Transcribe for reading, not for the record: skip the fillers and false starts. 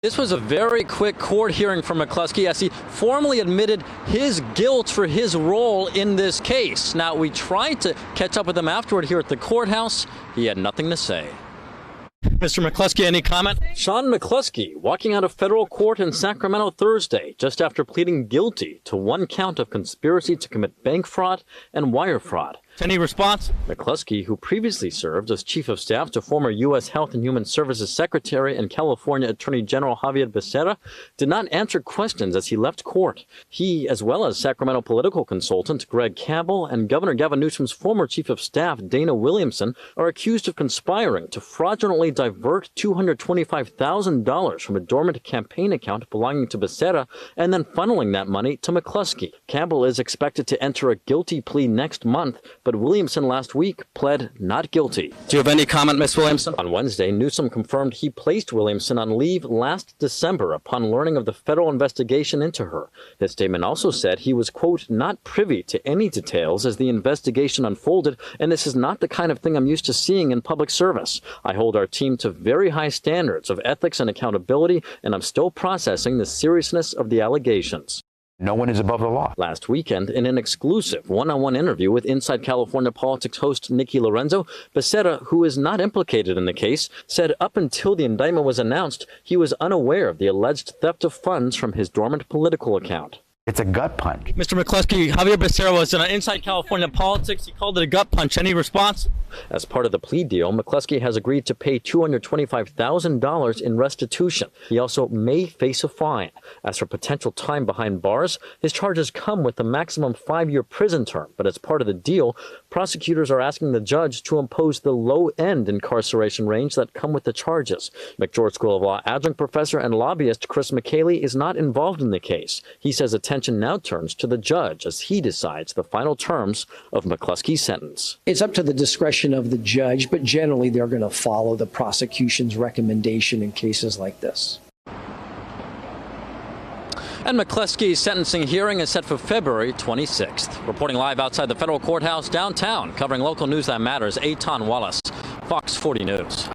This was a very quick court hearing for McCluskie as he formally admitted his guilt for his role in this case. Now, we tried to catch up with him afterward here at the courthouse. He had nothing to say. Mr. McCluskie, any comment? Sean McCluskie walking out of federal court in Sacramento Thursday just after pleading guilty to one count of conspiracy to commit bank fraud and wire fraud. Any response? McCluskie, who previously served as chief of staff to former U.S. Health and Human Services Secretary and California Attorney General Javier Becerra, did not answer questions as he left court. He, as well as Sacramento political consultant Greg Campbell and Governor Gavin Newsom's former chief of staff Dana Williamson, are accused of conspiring to fraudulently divert $225,000 from a dormant campaign account belonging to Becerra and then funneling that money to McCluskie. Campbell is expected to enter a guilty plea next month, but Williamson last week pled not guilty. Do you have any comment, Ms. Williamson? On Wednesday, Newsom confirmed he placed Williamson on leave last December upon learning of the federal investigation into her. His statement also said he was, quote, not privy to any details as the investigation unfolded, and this is not the kind of thing I'm used to seeing in public service. I hold our team to very high standards of ethics and accountability, and I'm still processing the seriousness of the allegations. No one is above the law. Last weekend, in an exclusive one-on-one interview with Inside California Politics host Nikki Lorenzo, Becerra, who is not implicated in the case, said up until the indictment was announced, he was unaware of the alleged theft of funds from his dormant political account. It's a gut punch. Mr. McCluskie, Javier Becerra was in Inside California Politics. He called it a gut punch. Any response? As part of the plea deal, McCluskie has agreed to pay $225,000 in restitution. He also may face a fine. As for potential time behind bars, his charges come with a maximum 5-year prison term. But as part of the deal, prosecutors are asking the judge to impose the low-end incarceration range that come with the charges. McGeorge School of Law adjunct professor and lobbyist Chris McCaley is not involved in the case. He says attention now turns to the judge as he decides the final terms of McCluskie's sentence. It's up to the discretion of the judge, but generally they're going to follow the prosecution's recommendation in cases like this. And McCluskie's sentencing hearing is set for February 26th. Reporting live outside the federal courthouse downtown, covering local news that matters, Eitan Wallace, Fox 40 News.